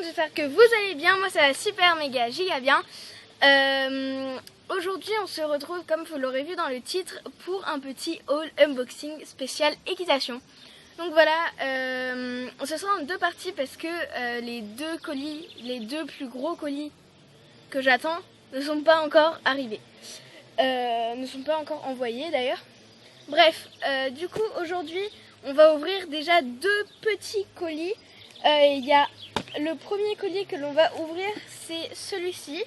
monde, j'espère que vous allez bien. Moi ça va super méga giga bien. Aujourd'hui on se retrouve, comme vous l'aurez vu dans le titre, pour un petit haul unboxing spécial équitation. Donc voilà, ce sera en deux parties parce que les deux plus gros colis que j'attends ne sont pas encore arrivés. Ne sont pas encore envoyés d'ailleurs. Bref, du coup aujourd'hui on va ouvrir déjà deux petits colis. Il y a le premier colis que l'on va ouvrir, c'est celui-ci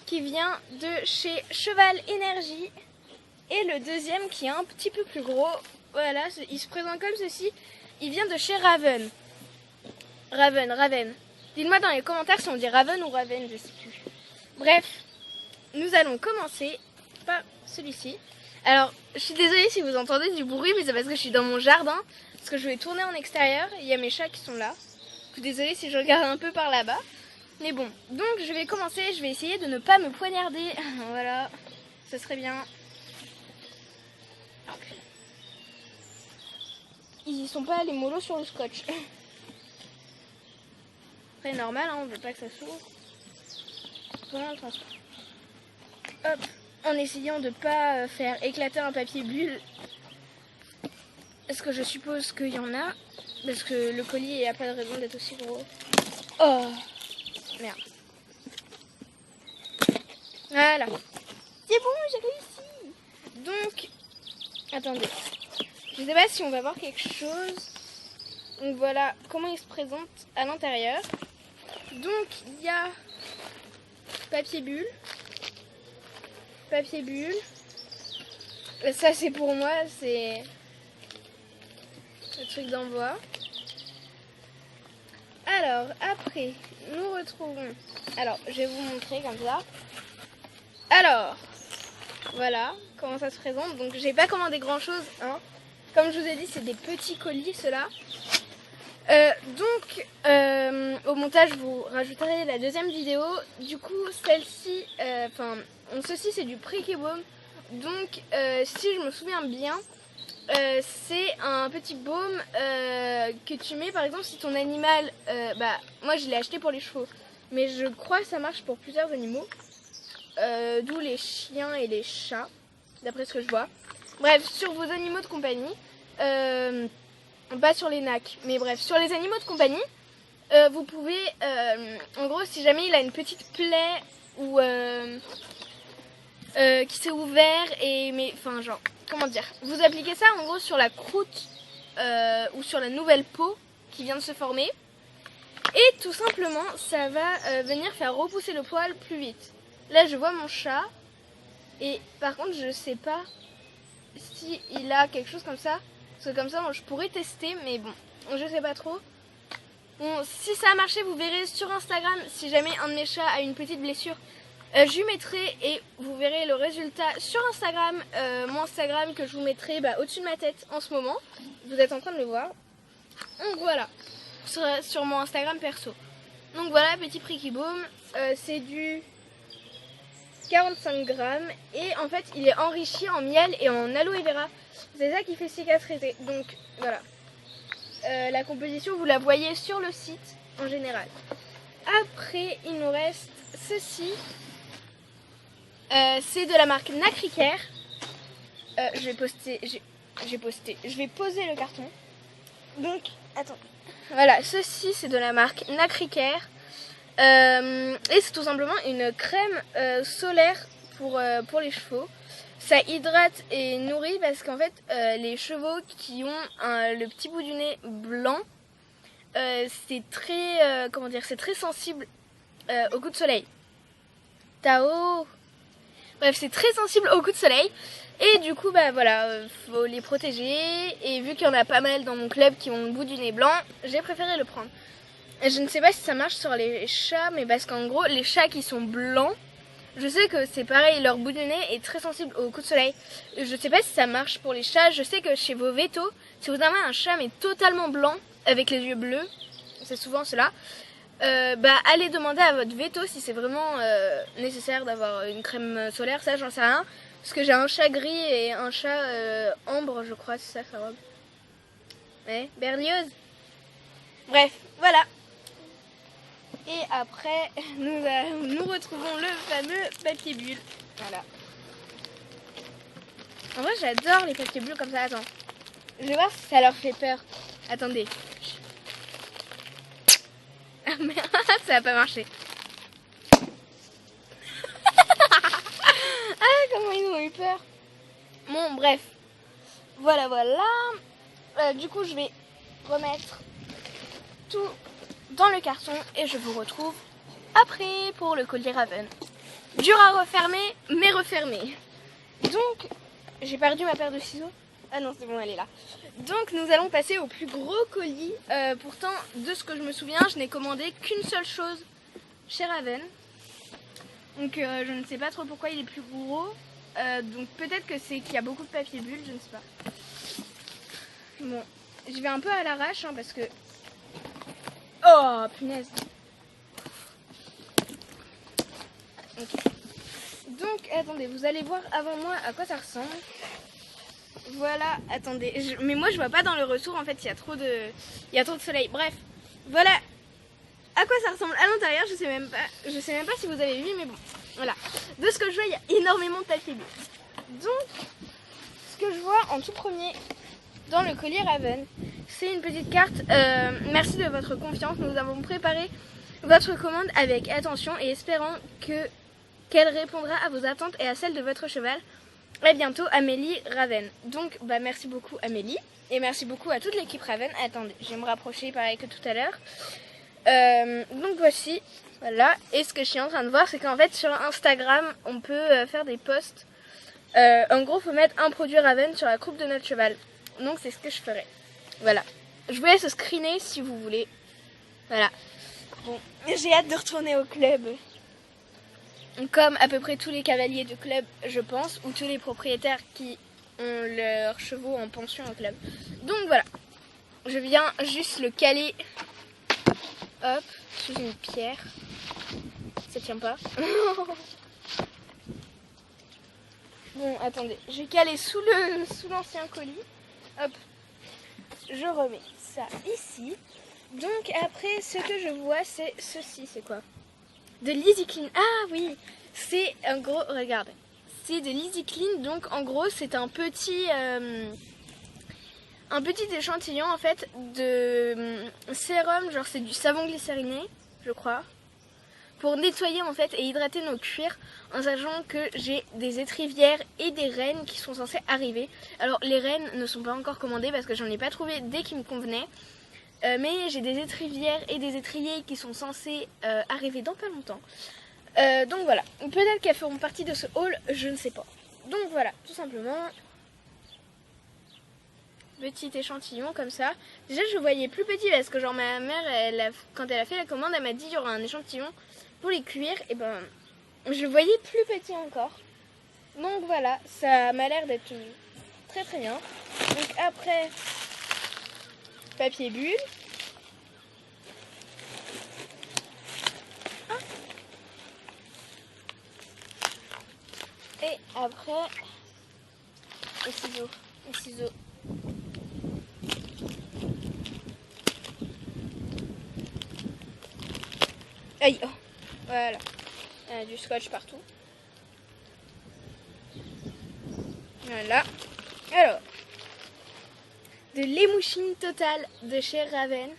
qui vient de chez Cheval Énergie, et le deuxième qui est un petit peu plus gros, voilà, il se présente comme ceci, il vient de chez Raven. Raven. Dites-moi dans les commentaires si on dit Raven ou Raven, je sais plus. Bref, nous allons commencer par celui-ci. Alors, je suis désolée si vous entendez du bruit, mais c'est parce que je suis dans mon jardin, parce que je vais tourner en extérieur, il y a mes chats qui sont là. Je suis désolée si je regarde un peu par là-bas. Mais bon, donc je vais commencer, je vais essayer de ne pas me poignarder. Voilà, ce serait bien. Ils y sont pas, les mollos sur le scotch. Très normal, hein, on veut pas que ça s'ouvre. Voilà le transport. Hop, en essayant de pas faire éclater un papier bulle. Est-ce que je suppose qu'il y en a? Parce que le colis, il n'y a pas de raison d'être aussi gros. Oh, merde. Voilà. C'est bon, j'ai réussi. Donc, attendez. Je sais pas si on va voir quelque chose. Donc voilà comment il se présente à l'intérieur. Donc, il y a papier bulle. Ça, c'est pour moi, c'est le truc d'envoi. Alors, après, nous retrouvons... Alors, je vais vous montrer comme ça. Alors, voilà comment ça se présente. Donc, j'ai pas commandé grand-chose, hein. Comme je vous ai dit, c'est des petits colis, ceux-là. Au montage, vous rajouterez la deuxième vidéo. Du coup, celle-ci... ceci, c'est du Prikibaume. Donc, si je me souviens bien... c'est un petit baume que tu mets par exemple si ton animal, moi je l'ai acheté pour les chevaux, mais je crois que ça marche pour plusieurs animaux, d'où les chiens et les chats, d'après ce que je vois. Bref, sur vos animaux de compagnie, pas sur les nacs, mais bref, sur les animaux de compagnie, vous pouvez, en gros, si jamais il a une petite plaie ou qui s'est ouvert comment dire, vous appliquez ça en gros sur la croûte ou sur la nouvelle peau qui vient de se former, et tout simplement ça va venir faire repousser le poil plus vite. Là je vois mon chat, et par contre je sais pas si il a quelque chose comme ça, parce que comme ça moi, je pourrais tester, mais bon, je sais pas trop. Bon, si ça a marché, vous verrez sur Instagram, si jamais un de mes chats a une petite blessure, je lui mettrai et vous verrez le résultat sur Instagram, mon Instagram que je vous mettrai au-dessus de ma tête en ce moment. Vous êtes en train de le voir. Donc voilà, sur mon Instagram perso. Donc voilà, petit Prikibaume, c'est du 45 grammes et en fait il est enrichi en miel et en aloe vera. C'est ça qui fait cicatriser. Donc voilà, la composition vous la voyez sur le site en général. Après il nous reste ceci. C'est de la marque Nacricare. Je vais poser le carton. Donc, attends. Voilà, ceci c'est de la marque Nacricare. Et c'est tout simplement une crème solaire pour les chevaux. Ça hydrate et nourrit parce qu'en fait, les chevaux qui ont le petit bout du nez blanc, c'est très, c'est très sensible au coup de soleil. Tao. Bref, c'est très sensible au coup de soleil. Et du coup, faut les protéger. Et vu qu'il y en a pas mal dans mon club qui ont le bout du nez blanc, j'ai préféré le prendre. Et je ne sais pas si ça marche sur les chats, mais parce qu'en gros, les chats qui sont blancs, je sais que c'est pareil, leur bout du nez est très sensible au coup de soleil. Je ne sais pas si ça marche pour les chats. Je sais que chez vos vétos, si vous avez un chat mais totalement blanc, avec les yeux bleus, c'est souvent cela, allez demander à votre veto si c'est vraiment nécessaire d'avoir une crème solaire. Ça j'en sais rien, parce que j'ai un chat gris et un chat ambre, je crois, c'est ça sa robe. Ouais, Berlioz. Bref, voilà. Et après, nous retrouvons le fameux papier bulle. Voilà. En vrai, j'adore les papiers bulles comme ça. Attends. Je vais voir si ça leur fait peur. Attendez. Ah merde, ça n'a pas marché. Ah, comment ils ont eu peur. Bon, bref. Voilà. Du coup, je vais remettre tout dans le carton et je vous retrouve après pour le collier Raven. Dur à refermer, mais refermé. Donc, j'ai perdu ma paire de ciseaux. Ah non, c'est bon, elle est là. Donc, nous allons passer au plus gros colis. Pourtant, de ce que je me souviens, je n'ai commandé qu'une seule chose chez Raven. Donc, je ne sais pas trop pourquoi il est plus gros. Donc, peut-être que c'est qu'il y a beaucoup de papier bulle, je ne sais pas. Bon, je vais un peu à l'arrache hein, parce que... Oh, punaise. Ok. Donc, attendez, vous allez voir avant moi à quoi ça ressemble. Voilà, attendez. Mais moi, je vois pas dans le retour, en fait, il y a trop de soleil. Bref, voilà à quoi ça ressemble à l'intérieur. Je sais même pas si vous avez vu, mais bon, voilà. De ce que je vois, il y a énormément de papier bulle. Donc, ce que je vois en tout premier dans le collier Raven, c'est une petite carte. Merci de votre confiance. Nous avons préparé votre commande avec attention et espérant qu'elle répondra à vos attentes et à celles de votre cheval. À bientôt, Amélie Raven. Donc, merci beaucoup Amélie. Et merci beaucoup à toute l'équipe Raven. Attendez, je vais me rapprocher pareil que tout à l'heure. Donc voici, voilà. Et ce que je suis en train de voir, c'est qu'en fait sur Instagram, on peut faire des posts. En gros, faut mettre un produit Raven sur la croupe de notre cheval. Donc c'est ce que je ferai. Voilà. Je vous laisse screener si vous voulez. Voilà. Bon, j'ai hâte de retourner au club. Comme à peu près tous les cavaliers de club, je pense, ou tous les propriétaires qui ont leurs chevaux en pension au club. Donc voilà, je viens juste le caler, hop, sous une pierre. Ça tient pas. Bon, attendez, je vais caler sous l'ancien colis. Hop, je remets ça ici. Donc après, ce que je vois, c'est ceci, c'est quoi ? De l'Easy Clean. Ah oui, c'est en gros, regarde, c'est de l'Easy Clean. Donc en gros, c'est un petit échantillon en fait de sérum, genre c'est du savon glycériné, je crois, pour nettoyer en fait et hydrater nos cuirs, en sachant que j'ai des étrivières et des rennes qui sont censées arriver. Alors les rennes ne sont pas encore commandées parce que j'en ai pas trouvé dès qui me convenait. Mais j'ai des étrivières et des étriers qui sont censés arriver dans pas longtemps. Donc voilà, peut-être qu'elles feront partie de ce haul, je ne sais pas. Donc voilà, tout simplement, petit échantillon comme ça. Déjà je voyais plus petit parce que genre ma mère, quand elle a fait la commande, elle m'a dit il y aura un échantillon pour les cuirs. Et ben, je voyais plus petit encore. Donc voilà, ça m'a l'air d'être très très bien. Donc après... papier bulle. Et après, les ciseaux. Aïe, oh. Voilà. Du scotch partout. Voilà. Alors, de l'émouchine totale de chez Raven.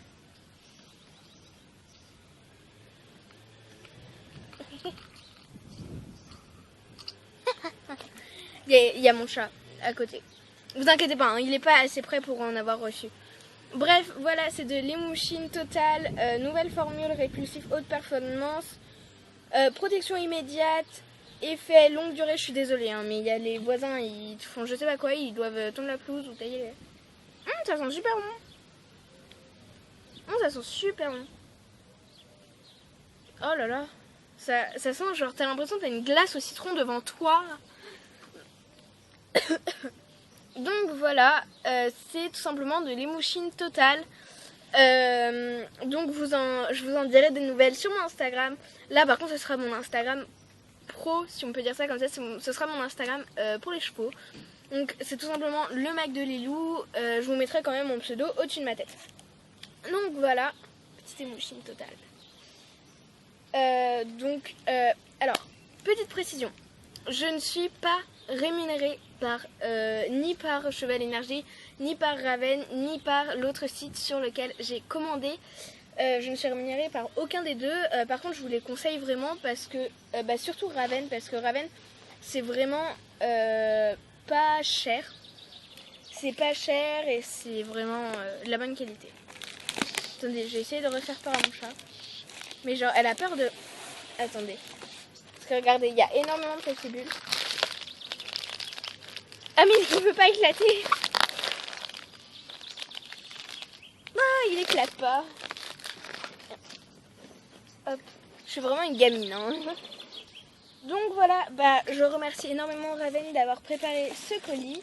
Il y a mon chat à côté. Vous inquiétez pas, hein, il n'est pas assez prêt pour en avoir reçu. Bref, voilà, c'est de l'émouchine totale, nouvelle formule répulsif haute performance, protection immédiate, effet longue durée. Je suis désolée, hein, mais il y a les voisins, ils font je sais pas quoi, ils doivent tondre la pelouse ou tailler les... ça sent super bon. Ça sent super bon. Oh là là, ça sent genre, t'as l'impression que t'as une glace au citron devant toi. Donc voilà, c'est tout simplement de l'émouchine totale. Donc je vous en dirai des nouvelles sur mon Instagram. Là par contre ce sera mon Instagram pro, si on peut dire ça comme ça. Ce sera mon Instagram pour les chevaux. Donc c'est tout simplement le Mac de Lilou. Je vous mettrai quand même mon pseudo au-dessus de ma tête. Donc voilà, petite émouchine totale. Alors, petite précision, je ne suis pas rémunérée par ni par Cheval Énergie, ni par Raven, ni par l'autre site sur lequel j'ai commandé. Je ne suis rémunérée par aucun des deux. Par contre, je vous les conseille vraiment parce que, surtout Raven, parce que Raven, c'est vraiment pas cher. C'est pas cher et c'est vraiment de la bonne qualité. Attendez, j'ai essayé de refaire peur à mon chat. Mais genre, elle a peur de... Attendez. Parce que regardez, il y a énormément de petites bulles. Ah mais il ne peut pas éclater. Ah, il éclate pas. Hop. Je suis vraiment une gamine. Hein. Donc voilà, je remercie énormément Raven d'avoir préparé ce colis.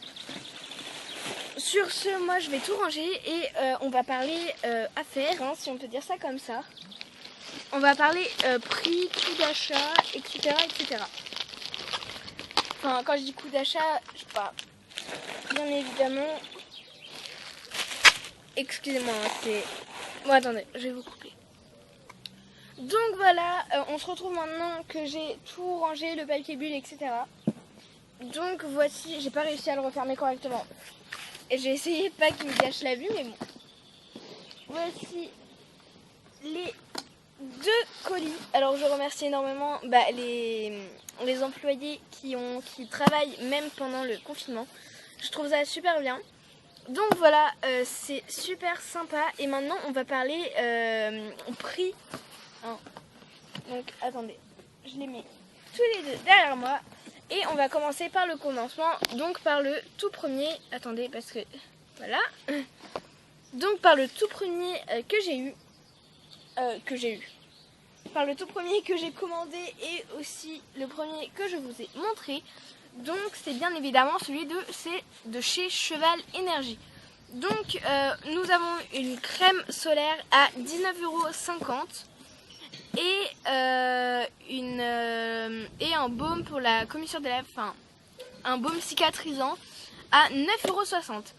Sur ce, moi je vais tout ranger et on va parler affaires, hein, si on peut dire ça comme ça. On va parler prix, coût d'achat, etc., etc. Enfin, quand je dis coût d'achat, je sais pas. Bien évidemment. Excusez-moi, c'est... Bon, attendez, je vais vous couper. Donc voilà, on se retrouve maintenant que j'ai tout rangé, le papier bulle, etc. Donc voici, j'ai pas réussi à le refermer correctement. Et j'ai essayé pas qu'il me gâche la vue, mais bon. Voici les 2 colis. Alors je remercie énormément les employés qui travaillent même pendant le confinement. Je trouve ça super bien. Donc voilà, c'est super sympa. Et maintenant on va parler prix. Hein. Donc attendez, je les mets tous les deux derrière moi. Et on va commencer par le commencement, donc par le tout premier. Attendez, parce que voilà. Donc par le tout premier que j'ai eu. Par le tout premier que j'ai commandé et aussi le premier que je vous ai montré. Donc c'est bien évidemment celui de chez Cheval Énergie. Donc nous avons une crème solaire à 19,50 € et un baume pour la commissure des lèvres, enfin un baume cicatrisant à 9,60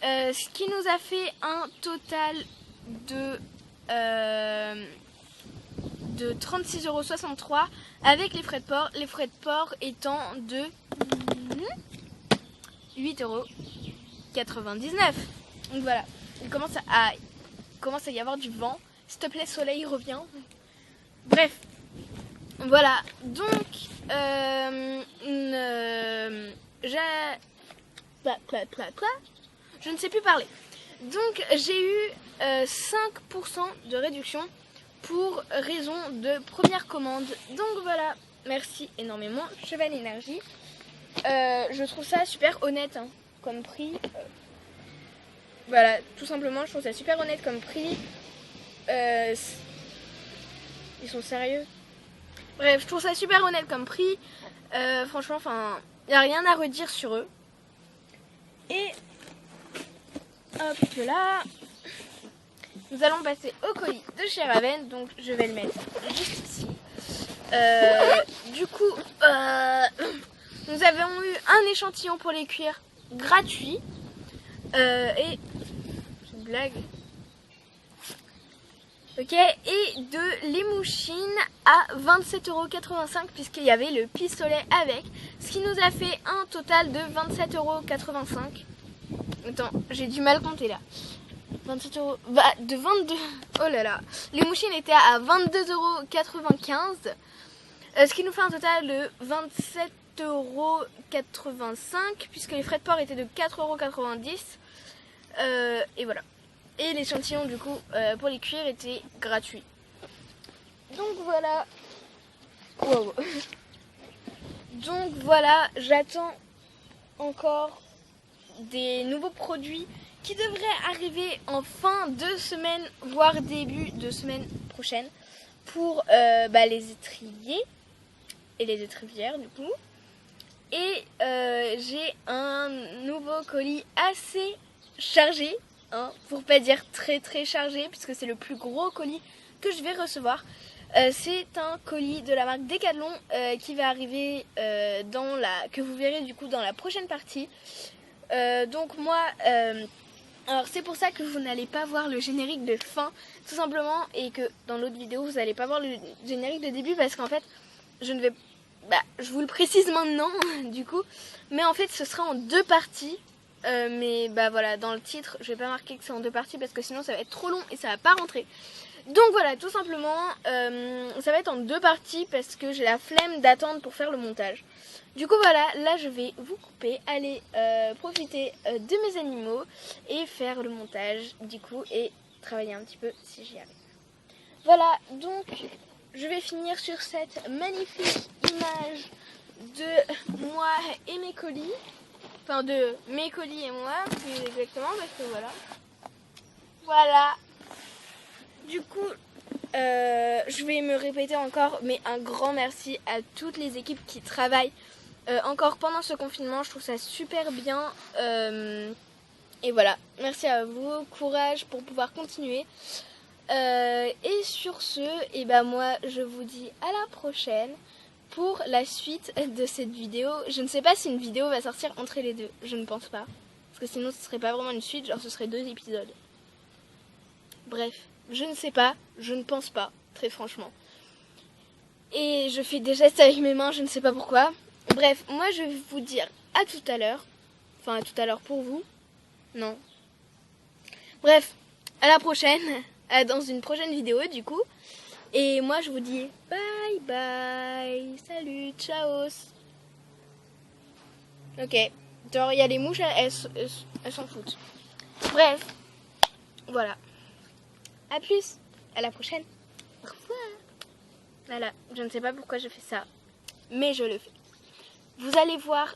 €. Ce qui nous a fait un total de 36,63 € avec les frais de port étant de 8,99 €. Donc voilà, il commence à y avoir du vent. S'il te plaît, soleil, reviens. Bref, voilà, donc je ne sais plus parler. Donc j'ai eu 5% de réduction pour raison de première commande. Donc voilà, merci énormément Cheval Énergie. Je trouve ça super honnête hein, comme prix. Voilà, tout simplement, je trouve ça super honnête comme prix. Ils sont sérieux. Bref, je trouve ça super honnête comme prix. Franchement, enfin, il n'y a rien à redire sur eux. Et hop là, nous allons passer au colis de chez Raven. Donc je vais le mettre juste ici. Du coup, nous avons eu un échantillon pour les cuirs gratuit. Et c'est une blague. Ok, et de l'émouchine à 27,85 € puisqu'il y avait le pistolet avec, ce qui nous a fait un total de 27,85 €. Attends, j'ai du mal compter là. 27 €, de 22. Oh là là, l'émouchine était à 22,95 €, ce qui nous fait un total de 27,85 € puisque les frais de port étaient de 4,90 €. Et voilà. Et l'échantillon du coup pour les cuirs était gratuit. Donc voilà. Wow. Donc voilà, j'attends encore des nouveaux produits qui devraient arriver en fin de semaine, voire début de semaine prochaine pour les étriers et les étrivières du coup. Et j'ai un nouveau colis assez chargé. Hein, pour pas dire très très chargé puisque c'est le plus gros colis que je vais recevoir. C'est un colis de la marque Decathlon qui va arriver que vous verrez du coup dans la prochaine partie. Donc moi Alors c'est pour ça que vous n'allez pas voir le générique de fin, tout simplement, et que dans l'autre vidéo vous n'allez pas voir le générique de début, parce qu'en fait je ne vais... je vous le précise maintenant du coup, mais en fait ce sera en 2 parties. Mais voilà, dans le titre je vais pas marquer que c'est en 2 parties parce que sinon ça va être trop long et ça va pas rentrer. Donc voilà, tout simplement ça va être en 2 parties parce que j'ai la flemme d'attendre pour faire le montage. Du coup voilà, là je vais vous couper, aller profiter de mes animaux et faire le montage du coup et travailler un petit peu si j'y arrive. Voilà, donc je vais finir sur cette magnifique image de moi et mes colis. Enfin de mes colis et moi, plus exactement, parce que voilà. Voilà. Du coup, je vais me répéter encore, mais un grand merci à toutes les équipes qui travaillent encore pendant ce confinement. Je trouve ça super bien. Et voilà, merci à vous, courage pour pouvoir continuer. Et sur ce, moi je vous dis à la prochaine pour la suite de cette vidéo. Je ne sais pas si une vidéo va sortir entre les deux, je ne pense pas. Parce que sinon ce serait pas vraiment une suite, genre ce serait 2 épisodes. Bref, je ne sais pas, je ne pense pas, très franchement. Et je fais des gestes avec mes mains, je ne sais pas pourquoi. Bref, moi je vais vous dire à tout à l'heure. Enfin à tout à l'heure pour vous. Non. Bref, à la prochaine, dans une prochaine vidéo du coup. Et moi je vous dis bye bye, salut, ciao. Ok, genre il y a les mouches, elles s'en foutent. Bref, voilà. À plus, à la prochaine. Au revoir. Voilà, je ne sais pas pourquoi je fais ça, mais je le fais. Vous allez voir,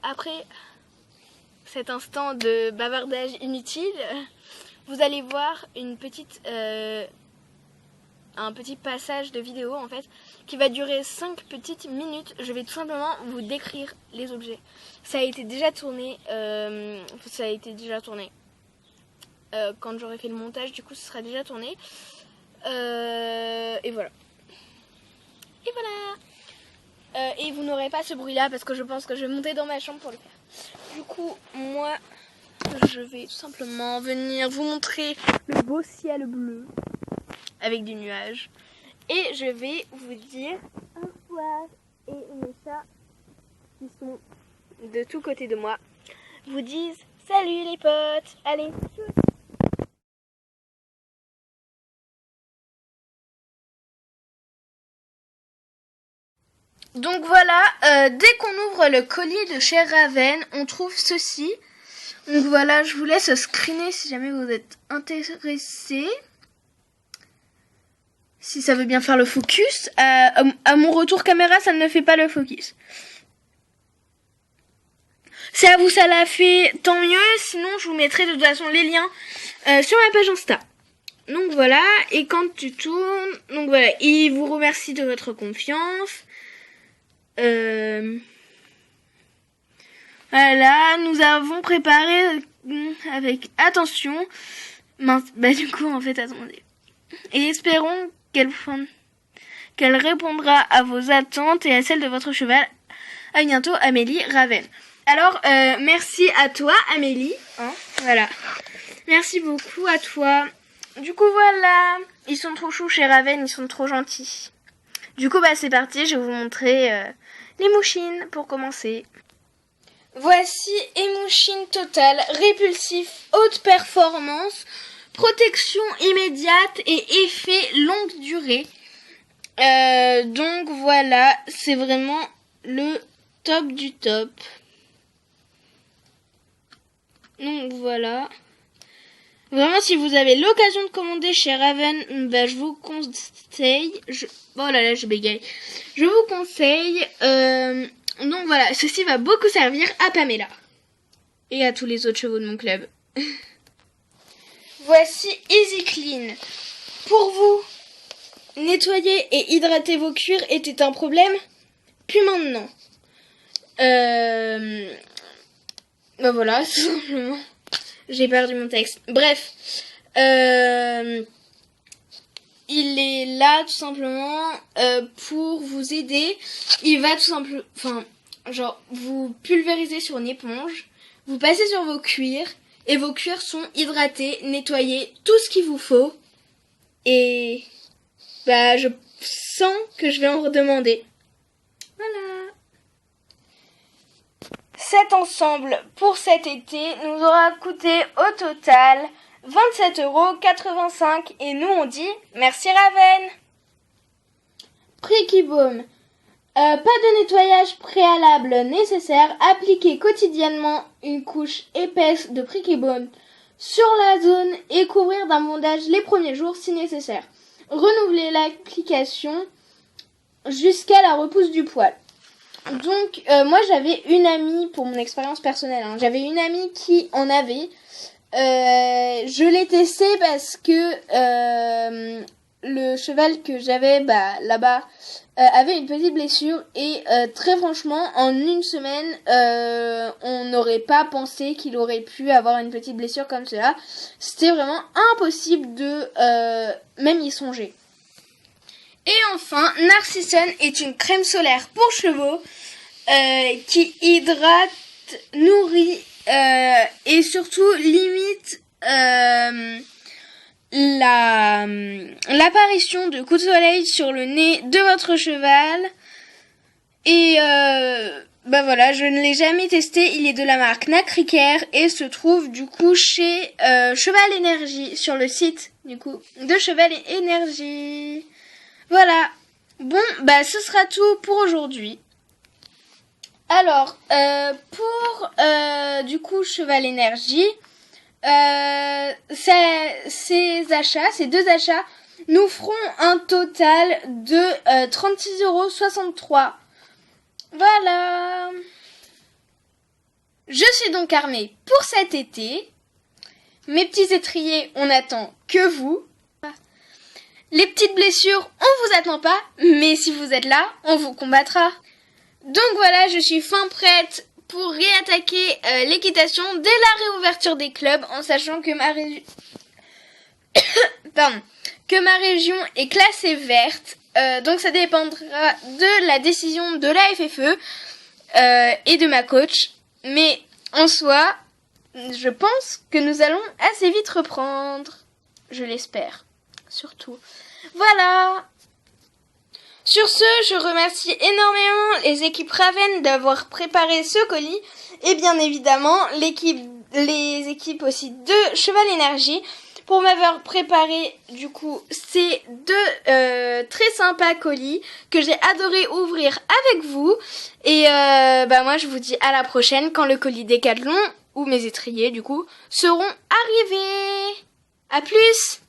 après cet instant de bavardage inutile, vous allez voir une petite... un petit passage de vidéo en fait qui va durer 5 petites minutes. Je vais tout simplement vous décrire les objets. Ça a été déjà tourné quand j'aurai fait le montage, du coup ce sera déjà tourné et voilà et vous n'aurez pas ce bruit là parce que je pense que je vais monter dans ma chambre pour le faire. Du coup moi je vais tout simplement venir vous montrer le beau ciel bleu avec des nuages. Et je vais vous dire au revoir. Et mes chats qui sont de tous côtés de moi vous disent salut les potes. Allez, tchuss. Donc voilà, dès qu'on ouvre le colis de chez Raven, on trouve ceci. Donc voilà, je vous laisse screener si jamais vous êtes intéressés. Si ça veut bien faire le focus. À mon retour caméra, ça ne fait pas le focus. Si à vous ça l'a fait, tant mieux. Sinon, je vous mettrai de toute façon les liens sur ma page Insta. Donc voilà, et quand tu tournes, donc voilà, il vous remercie de votre confiance. Voilà, nous avons préparé avec attention. Mince, du coup, en fait, attendez. Et espérons qu'elle répondra à vos attentes et à celles de votre cheval. À bientôt, Amélie Raven. Alors, merci à toi, Amélie. Voilà. Merci beaucoup à toi. Du coup, voilà. Ils sont trop choux chez Raven, ils sont trop gentils. Du coup, c'est parti, je vais vous montrer les mouchines pour commencer. Voici émouchine totale, répulsif, haute performance, protection immédiate et effet longue durée. Donc voilà, c'est vraiment le top du top. Donc voilà. Vraiment, si vous avez l'occasion de commander chez Raven, je vous conseille... Oh là là, je bégaye. Je vous conseille... Donc voilà, ceci va beaucoup servir à Pamela. Et à tous les autres chevaux de mon club. Voici Easy Clean. Pour vous, nettoyer et hydrater vos cuirs était un problème? Plus maintenant. Voilà, tout simplement. J'ai perdu mon texte. Bref. Il est là tout simplement pour vous aider. Il va tout simplement... vous pulvérisez sur une éponge. Vous passez sur vos cuirs. et vos cuirs sont hydratés, nettoyés, tout ce qu'il vous faut. Et je sens que je vais en redemander. Voilà. Cet ensemble pour cet été nous aura coûté au total 27,85 € et nous on dit merci Raven. Prikibaume. Pas de nettoyage préalable nécessaire. Appliquez quotidiennement une couche épaisse de Prikibaume sur la zone et couvrir d'un bandage les premiers jours si nécessaire. Renouvelez l'application jusqu'à la repousse du poil. Donc moi j'avais une amie, pour mon expérience personnelle, j'avais une amie qui en avait. Je l'ai testé parce que le cheval que j'avais là-bas avait une petite blessure et très franchement en une semaine on n'aurait pas pensé qu'il aurait pu avoir une petite blessure comme cela. C'était vraiment impossible de même y songer. Et enfin, Narcisson est une crème solaire pour chevaux qui hydrate, nourrit et surtout limite l'apparition de coups de soleil sur le nez de votre cheval. Et voilà, je ne l'ai jamais testé. Il est de la marque Nacricare et se trouve du coup chez Cheval Énergie, sur le site du coup de Cheval Énergie. Voilà. Bon, ce sera tout pour aujourd'hui. Alors, pour du coup Cheval Énergie, ces deux achats nous feront un total de 36,63 €. Voilà. Je suis donc armée pour cet été. Mes petits étriers, on n'attend que vous. Les petites blessures, on vous attend pas, mais si vous êtes là, on vous combattra. Donc voilà, je suis fin prête pour réattaquer l'équitation dès la réouverture des clubs, en sachant que ma région est classée verte. Donc ça dépendra de la décision de la FFE et de ma coach. Mais en soi, je pense que nous allons assez vite reprendre. Je l'espère, surtout. Voilà. Sur ce, je remercie énormément les équipes Raven d'avoir préparé ce colis et bien évidemment les équipes aussi de Cheval Énergie pour m'avoir préparé du coup ces deux très sympas colis que j'ai adoré ouvrir avec vous. Et moi je vous dis à la prochaine quand le colis Décathlon ou mes étriers du coup seront arrivés. À plus.